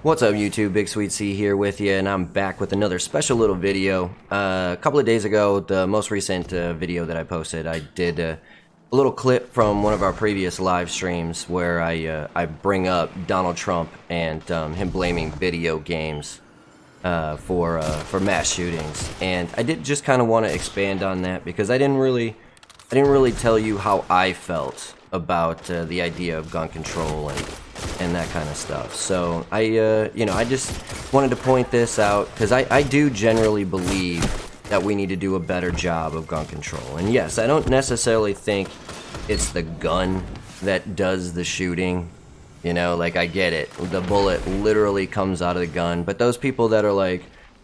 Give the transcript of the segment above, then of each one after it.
What's up YouTube, BigSweetC here with you, and I'm back with another special little video. A couple of days ago, the most recent video that I posted, I did a little clip from one of our previous live streams where I bring up Donald Trump and him blaming video games for mass shootings. And I did just kind of want to expand on that because I didn't really tell you how I felt about the idea of gun control and that kind of stuff. So I just wanted to point this out because I do generally believe that we need to do a better job of gun control. And yes, I don't necessarily think it's the gun that does the shooting. You know, like, I get it. The bullet literally comes out of the gun. But those people that are like,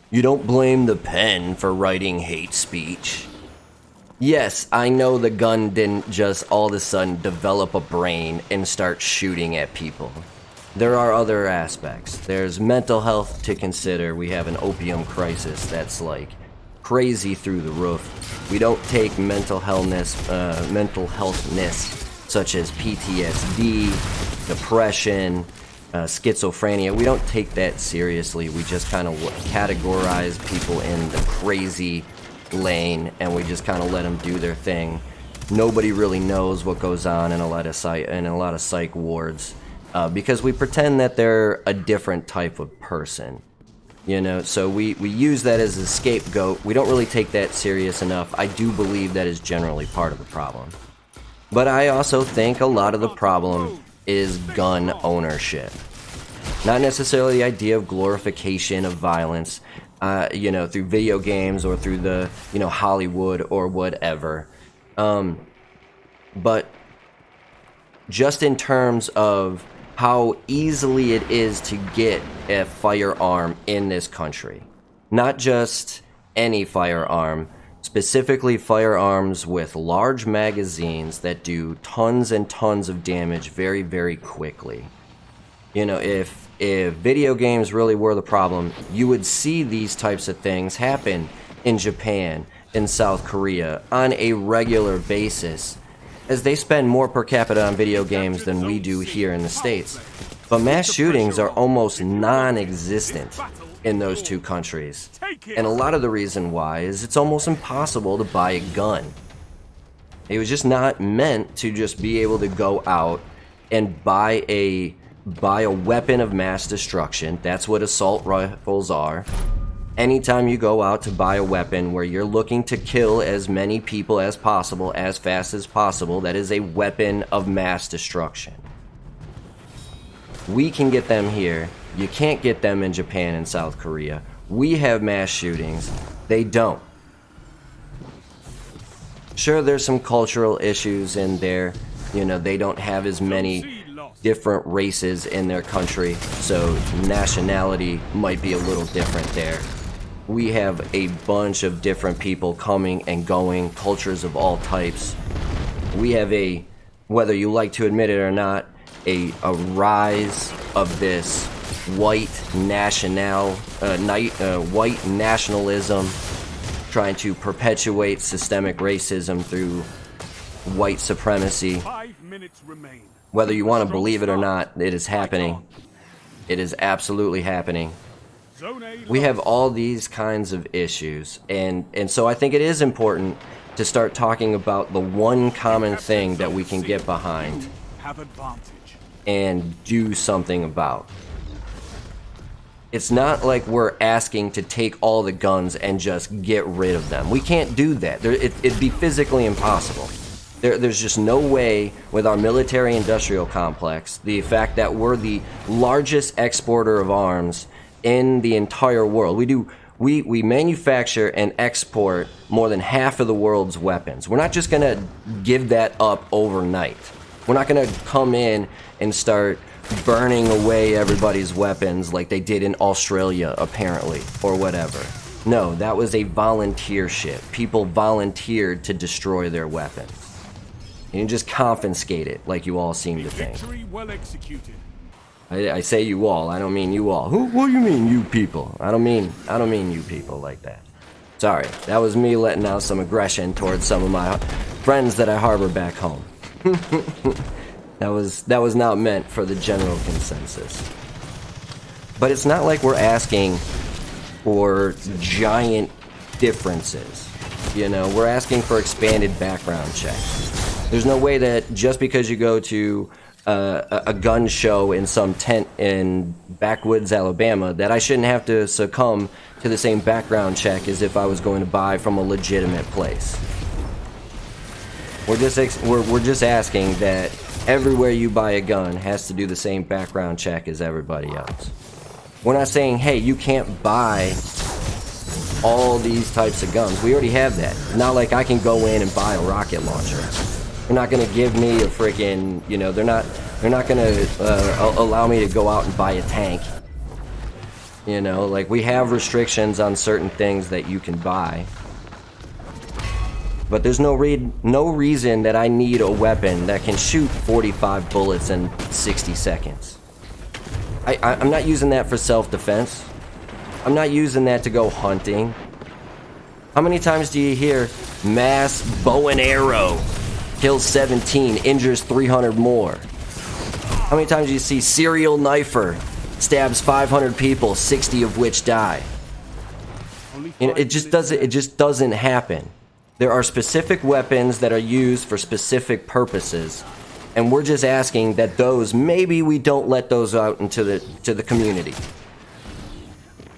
you don't blame the pen for writing hate speech. Yes, I know the gun didn't just all of a sudden develop a brain and start shooting at people. There are other aspects. There's mental health to consider. We have an opium crisis that's like crazy through the roof. We don't take mental healthness such as PTSD, depression, schizophrenia. We don't take that seriously. We just kind of categorize people in the crazy lane, and we just kind of let them do their thing. Nobody really knows what goes on in a lot of psych wards because we pretend that they're a different type of person, you know. So we use that as a scapegoat. We don't really take that serious enough. I do believe that is generally part of the problem, but I also think a lot of the problem is gun ownership, not necessarily the idea of glorification of violence, you know, through video games or through the, you know, Hollywood or whatever. But just in terms of how easily it is to get a firearm in this country. Not just any firearm, specifically firearms with large magazines that do tons and tons of damage very, very quickly. You know, if video games really were the problem, you would see these types of things happen in Japan, in South Korea, on a regular basis, as they spend more per capita on video games than we do here in the States. But mass shootings are almost non-existent in those two countries. And a lot of the reason why is it's almost impossible to buy a gun. It was just not meant to just be able to go out and buy a weapon of mass destruction. That's what assault rifles are. Anytime you go out to buy a weapon where you're looking to kill as many people as possible, as fast as possible, that is a weapon of mass destruction. We can get them here. You can't get them in Japan and South Korea. We have mass shootings. They don't. Sure, there's some cultural issues in there. You know, they don't have as many different races in their country, so nationality might be a little different there. We have a bunch of different people coming and going, cultures of all types. We have a, whether you like to admit it or not, a rise of this white nationalism, trying to perpetuate systemic racism through white supremacy. 5 minutes remain. Whether you want to believe it or not, it is happening. It is absolutely happening. We have all these kinds of issues, and so I think it is important to start talking about the one common thing that we can get behind and do something about. It's not like we're asking to take all the guns and just get rid of them. We can't do that. It'd be physically impossible. There's just no way with our military-industrial complex, the fact that we're the largest exporter of arms in the entire world. We manufacture and export more than half of the world's weapons. We're not just gonna give that up overnight. We're not gonna come in and start burning away everybody's weapons like they did in Australia, apparently, or whatever. No, that was a volunteer ship. People volunteered to destroy their weapons. You can just confiscate it, like you all seem to think. Well executed. I say you all. I don't mean you all. What do you mean, you people? I don't mean you people like that. Sorry, that was me letting out some aggression towards some of my friends that I harbor back home. That was not meant for the general consensus. But it's not like we're asking for giant differences. You know, we're asking for expanded background checks. There's no way that just because you go to a gun show in some tent in backwoods Alabama that I shouldn't have to succumb to the same background check as if I was going to buy from a legitimate place. We're just asking that everywhere you buy a gun has to do the same background check as everybody else. We're not saying, hey, you can't buy all these types of guns. We already have that. Not like I can go in and buy a rocket launcher. They're not gonna give me a freaking, you know, they're not gonna allow me to go out and buy a tank. You know, like, we have restrictions on certain things that you can buy. But there's no reason that I need a weapon that can shoot 45 bullets in 60 seconds. I'm not using that for self-defense. I'm not using that to go hunting. How many times do you hear mass bow and arrow kills 17, injures 300 more? How many times do you see serial knifer stabs 500 people, 60 of which die? You know, it just doesn't happen. There are specific weapons that are used for specific purposes, and we're just asking that those, maybe we don't let those out into the community.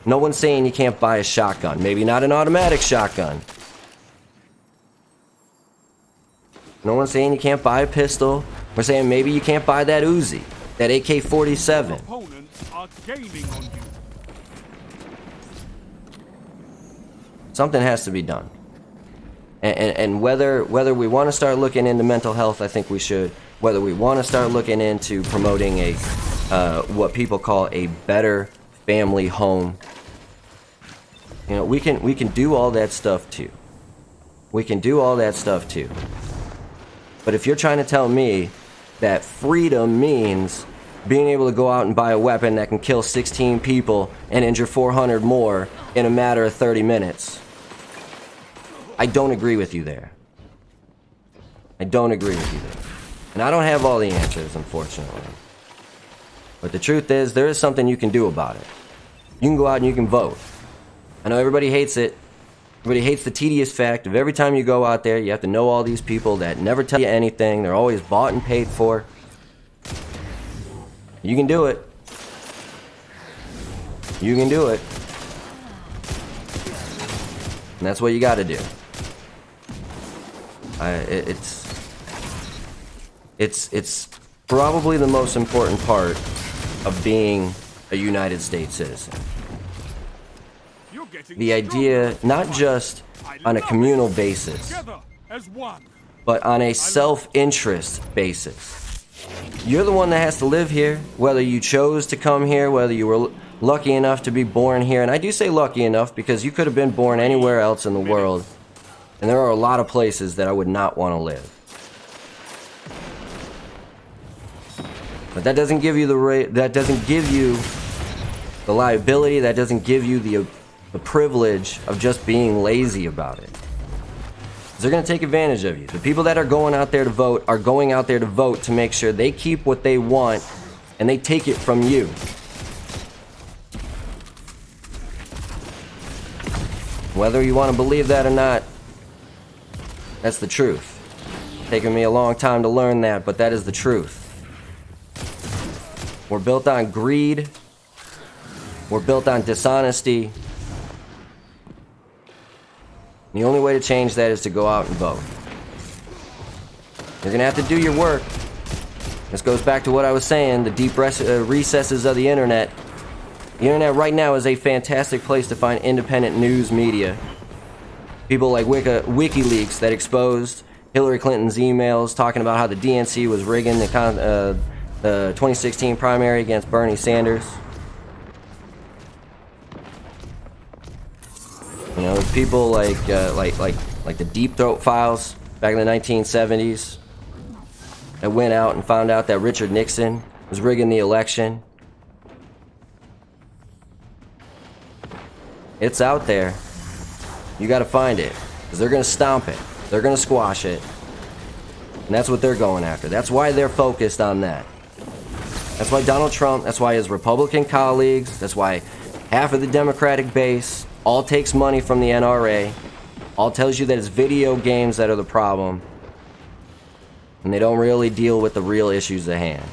No one's saying you can't buy a shotgun. Maybe not an automatic shotgun. No one's saying you can't buy a pistol. We're saying maybe you can't buy that Uzi, that AK-47. Opponents are gaining on you. Something has to be done. And whether we want to start looking into mental health, I think we should. Whether we want to start looking into promoting a what people call a better family home, you know, we can do all that stuff too. We can do all that stuff too. But if you're trying to tell me that freedom means being able to go out and buy a weapon that can kill 16 people and injure 400 more in a matter of 30 minutes, I don't agree with you there. I don't agree with you there. And I don't have all the answers, unfortunately. But the truth is, there is something you can do about it. You can go out and you can vote. I know everybody hates it. Everybody hates the tedious fact of every time you go out there, you have to know all these people that never tell you anything. They're always bought and paid for. You can do it. You can do it. And that's what you got to do. It's probably the most important part of being a United States citizen. The idea, not just on a communal basis, but on a self-interest basis. You're the one that has to live here, whether you chose to come here, whether you were lucky enough to be born here. And I do say lucky enough because you could have been born anywhere else in the world. And there are a lot of places that I would not want to live. But that doesn't give you the liability, that doesn't give you the privilege of just being lazy about it. They're going to take advantage of you. The people that are going out there to vote are going out there to vote to make sure they keep what they want and they take it from you. Whether you want to believe that or not, that's the truth. It's taken me a long time to learn that, but that is the truth. We're built on greed. We're built on dishonesty. The only way to change that is to go out and vote. You're going to have to do your work. This goes back to what I was saying, the deep recesses of the internet. The internet right now is a fantastic place to find independent news media. People like WikiLeaks that exposed Hillary Clinton's emails talking about how the DNC was rigging the 2016 primary against Bernie Sanders. You know, there's people like the Deep Throat files back in the 1970s that went out and found out that Richard Nixon was rigging the election. It's out there. You got to find it, because they're going to stomp it. They're going to squash it. And that's what they're going after. That's why they're focused on that. That's why Donald Trump, that's why his Republican colleagues, that's why half of the Democratic base all takes money from the NRA, all tells you that it's video games that are the problem, and they don't really deal with the real issues at hand.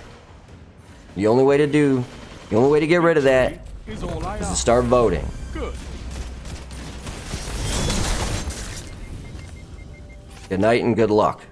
The only way to get rid of that Is all I is to ask. start voting. Good. Good night and good luck.